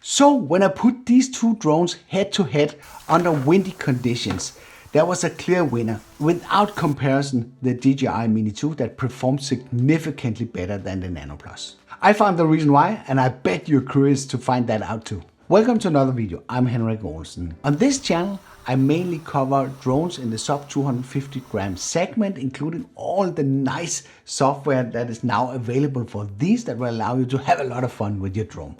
So when I put these two drones head to head under windy conditions, there was a clear winner. Without comparison, the DJI Mini 2 that performed significantly better than the Nano Plus. I found the reason why, and I bet you're curious to find that out too. Welcome to another video. I'm Henrik Olsen. On this channel, I mainly cover drones in the sub 250 gram segment, including all the nice software that is now available for these that will allow you to have a lot of fun with your drone.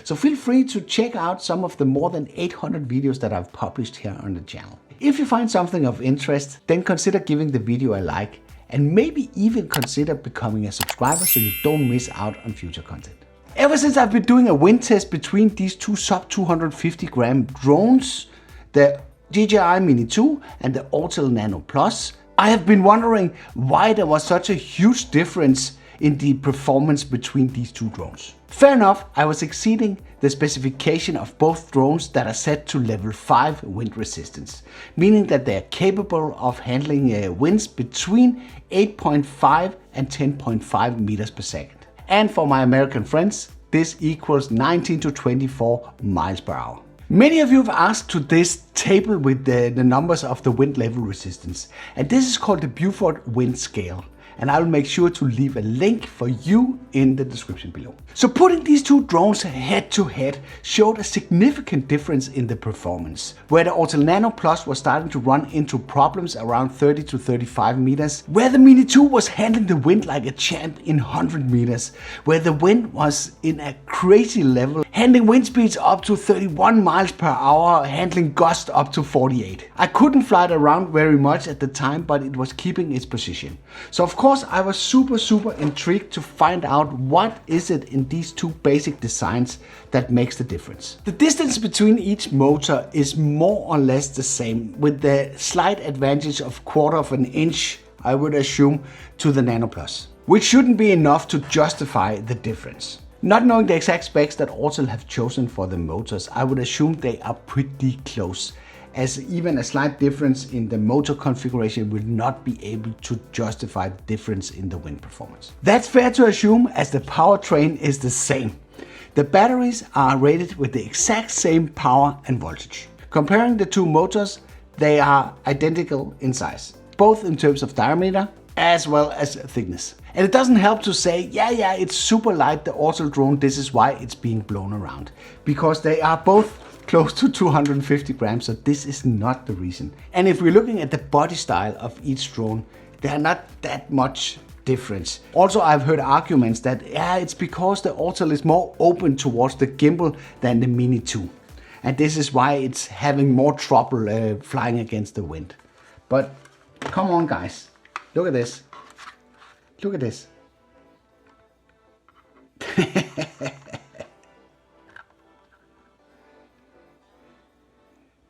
So feel free to check out some of the more than 800 videos that I've published here on the channel. If you find something of interest, then consider giving the video a like and maybe even consider becoming a subscriber so you don't miss out on future content. Ever since I've been doing a wind test between these two sub 250 gram drones, the DJI Mini 2 and the Autel Nano Plus, I have been wondering why there was such a huge difference in the performance between these two drones. Fair enough, I was exceeding the specification of both drones that are set to level 5 wind resistance, meaning that they are capable of handling winds between 8.5 and 10.5 meters per second. And for my American friends, this equals 19 to 24 miles per hour. Many of you have asked to this table with the numbers of the wind level resistance, and this is called the Beaufort Wind Scale. And I will make sure to leave a link for you in the description below. So putting these two drones head to head showed a significant difference in the performance, where the Autel Nano Plus was starting to run into problems around 30 to 35 meters, where the Mini 2 was handling the wind like a champ in 100 meters, where the wind was in a crazy level, handling wind speeds up to 31 miles per hour, handling gusts up to 48. I couldn't fly it around very much at the time, but it was keeping its position. So of course I was super intrigued to find out what is it in these two basic designs that makes the difference. The distance between each motor is more or less the same, with the slight advantage of 1/4 of an inch, I would assume, to the Nano Plus, which shouldn't be enough to justify the difference. Not knowing the exact specs that Autel have chosen for the motors, I would assume they are pretty close, as even a slight difference in the motor configuration will not be able to justify the difference in the wind performance. That's fair to assume, as the powertrain is the same. The batteries are rated with the exact same power and voltage. Comparing the two motors, they are identical in size, both in terms of diameter as well as thickness. And it doesn't help to say, yeah, it's super light, the Autel drone, this is why it's being blown around. Because they are both close to 250 grams, so this is not the reason. And if we're looking at the body style of each drone, there are not that much difference. Also, I've heard arguments that it's because the Autel is more open towards the gimbal than the Mini 2. And this is why it's having more trouble flying against the wind. But come on guys, look at this. Look at this.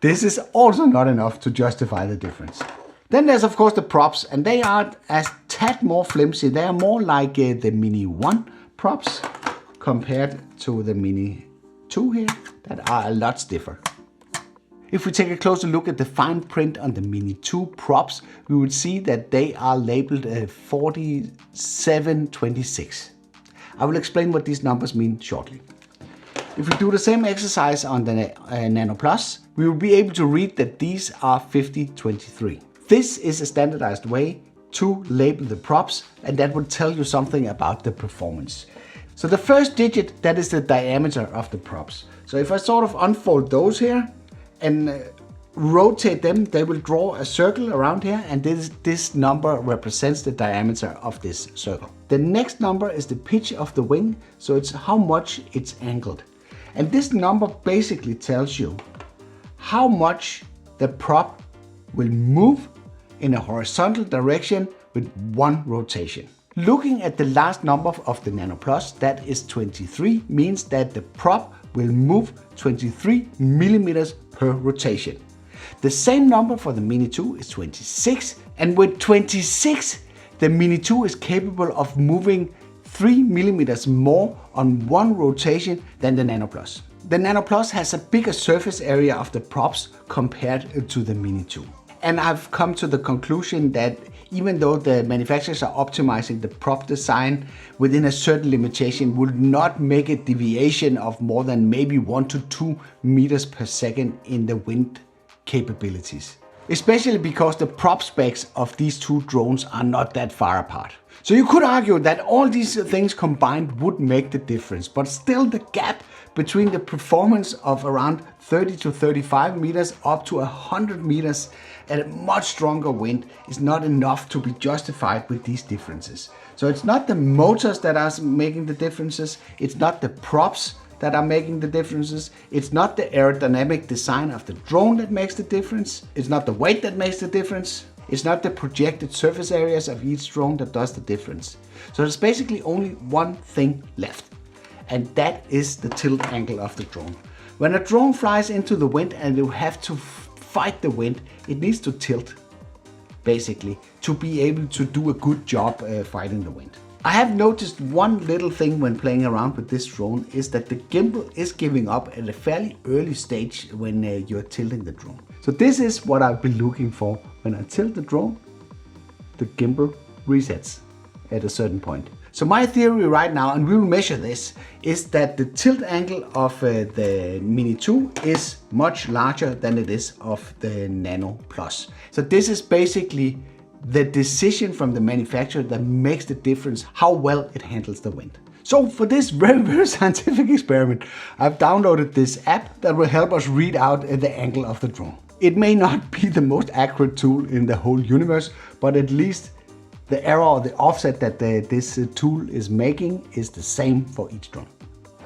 This is also not enough to justify the difference. Then there's of course the props, and they are a tad more flimsy. They are more like the Mini 1 props compared to the Mini 2 here, that are a lot stiffer. If we take a closer look at the fine print on the Mini 2 props, we would see that they are labeled 4726. I will explain what these numbers mean shortly. If we do the same exercise on the Nano Plus, we will be able to read that these are 5023. This is a standardized way to label the props, and that will tell you something about the performance. So the first digit, that is the diameter of the props. So if I sort of unfold those here and rotate them, they will draw a circle around here, and this number represents the diameter of this circle. The next number is the pitch of the wing, so it's how much it's angled. And this number basically tells you how much the prop will move in a horizontal direction with one rotation. Looking at the last number of the Nano Plus, that is 23, means that the prop will move 23 millimeters per rotation. The same number for the Mini 2 is 26, and with 26, the Mini 2 is capable of moving 3 millimeters more on one rotation than the Nano Plus. The Nano Plus has a bigger surface area of the props compared to the Mini 2. And I've come to the conclusion that even though the manufacturers are optimizing the prop design within a certain limitation, will not make a deviation of more than maybe 1 to 2 meters per second in the wind capabilities. Especially because the prop specs of these two drones are not that far apart. So you could argue that all these things combined would make the difference, but still the gap between the performance of around 30 to 35 meters up to 100 meters at a much stronger wind is not enough to be justified with these differences. So it's not the motors that are making the differences, it's not the props that are making the differences, it's not the aerodynamic design of the drone that makes the difference, it's not the weight that makes the difference, it's not the projected surface areas of each drone that does the difference. So there's basically only one thing left, and that is the tilt angle of the drone. When a drone flies into the wind and you have to fight the wind, it needs to tilt, basically, to be able to do a good job fighting the wind. I have noticed one little thing when playing around with this drone is that the gimbal is giving up at a fairly early stage when you're tilting the drone. So this is what I've been looking for. When I tilt the drone, the gimbal resets at a certain point. So my theory right now, and we will measure this, is that the tilt angle of the Mini 2 is much larger than it is of the Nano Plus. So this is basically the decision from the manufacturer that makes the difference how well it handles the wind. So for this very scientific experiment, I've downloaded this app that will help us read out the angle of the drone. It may not be the most accurate tool in the whole universe, but at least the error or the offset that this tool is making is the same for each drone.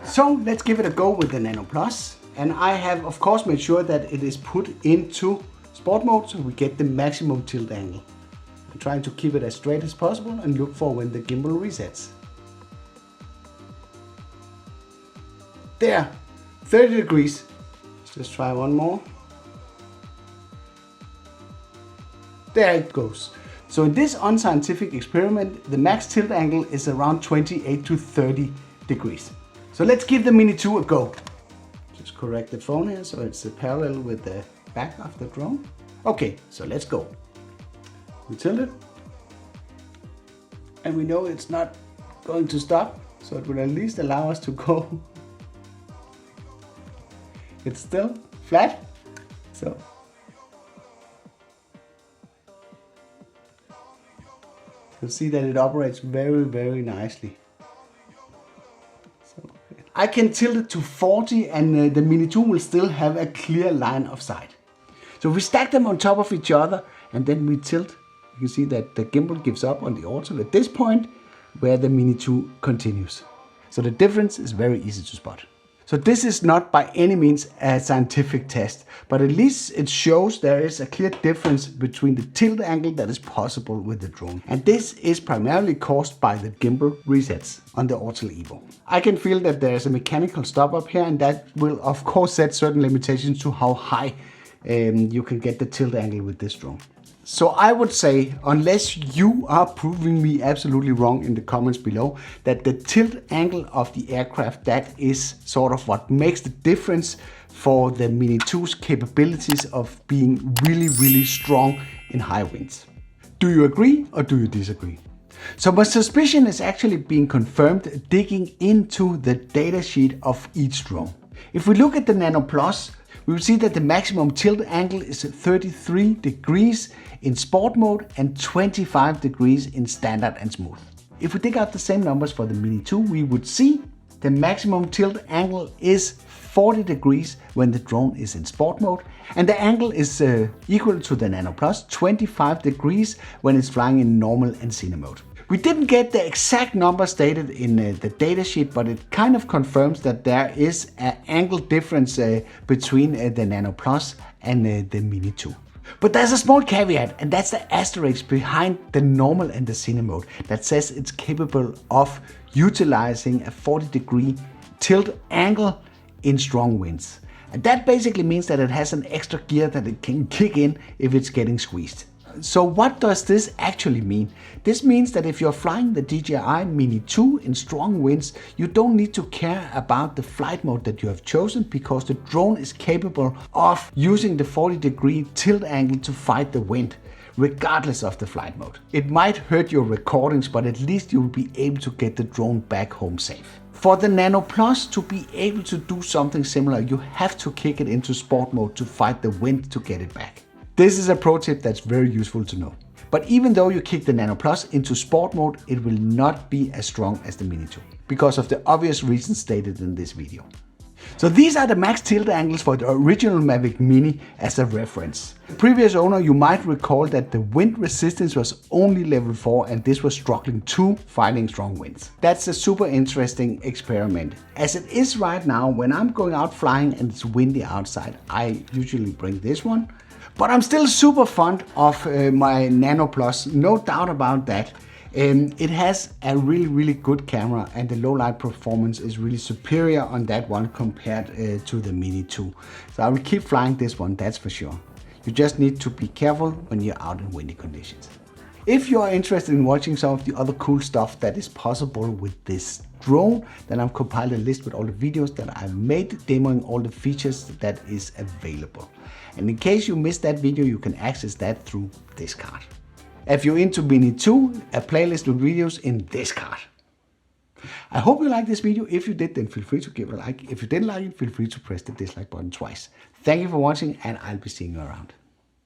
So let's give it a go with the Nano Plus. And I have of course made sure that it is put into sport mode so we get the maximum tilt angle. I'm trying to keep it as straight as possible and look for when the gimbal resets. There, 30 degrees. Let's just try one more. There it goes. So in this unscientific experiment, the max tilt angle is around 28 to 30 degrees. So let's give the Mini 2 a go. Just correct the phone here so it's parallel with the back of the drone. Okay, so let's go. We tilt it. And we know it's not going to stop, so it will at least allow us to go. It's still flat, so you'll see that it operates very nicely. So I can tilt it to 40 and the Mini 2 will still have a clear line of sight. So if we stack them on top of each other and then we tilt, you can see that the gimbal gives up on the Autel at this point where the Mini 2 continues. So the difference is very easy to spot. So this is not by any means a scientific test, but at least it shows there is a clear difference between the tilt angle that is possible with the drone. And this is primarily caused by the gimbal resets on the Autel Evo. I can feel that there is a mechanical stop up here, and that will of course set certain limitations to how high you can get the tilt angle with this drone. So I would say, unless you are proving me absolutely wrong in the comments below, that the tilt angle of the aircraft, that is sort of what makes the difference for the Mini 2's capabilities of being really strong in high winds. Do you agree or do you disagree? So my suspicion is actually being confirmed digging into the datasheet of each drone. If we look at the Nano Plus, we will see that the maximum tilt angle is 33 degrees in sport mode and 25 degrees in standard and smooth. If we dig out the same numbers for the Mini 2, we would see the maximum tilt angle is 40 degrees when the drone is in sport mode, and the angle is equal to the Nano Plus, 25 degrees when it's flying in normal and cine mode. We didn't get the exact number stated in the datasheet, but it kind of confirms that there is an angle difference between the Nano Plus and the Mini 2. But there's a small caveat, and that's the asterisk behind the normal and the cine mode that says it's capable of utilizing a 40-degree tilt angle in strong winds. And that basically means that it has an extra gear that it can kick in if it's getting squeezed. So what does this actually mean? This means that if you're flying the DJI Mini 2 in strong winds, you don't need to care about the flight mode that you have chosen, because the drone is capable of using the 40-degree tilt angle to fight the wind, regardless of the flight mode. It might hurt your recordings, but at least you'll be able to get the drone back home safe. For the Nano Plus to be able to do something similar, you have to kick it into sport mode to fight the wind to get it back. This is a pro tip that's very useful to know. But even though you kick the Nano Plus into sport mode, it will not be as strong as the Mini 2 because of the obvious reasons stated in this video. So these are the max tilt angles for the original Mavic Mini as a reference. The previous owner, you might recall that the wind resistance was only level 4 and this was struggling too, fighting strong winds. That's a super interesting experiment. As it is right now, when I'm going out flying and it's windy outside, I usually bring this one. But I'm still super fond of my Nano Plus, no doubt about that. It has a really good camera and the low light performance is really superior on that one compared to the Mini 2. So I will keep flying this one, that's for sure. You just need to be careful when you're out in windy conditions. If you are interested in watching some of the other cool stuff that is possible with this drone, then I've compiled a list with all the videos that I've made demoing all the features that is available. And in case you missed that video, you can access that through this card. If you're into Mini 2, a playlist with videos in this card. I hope you liked this video. If you did, then feel free to give it a like. If you didn't like it, feel free to press the dislike button twice. Thank you for watching and I'll be seeing you around.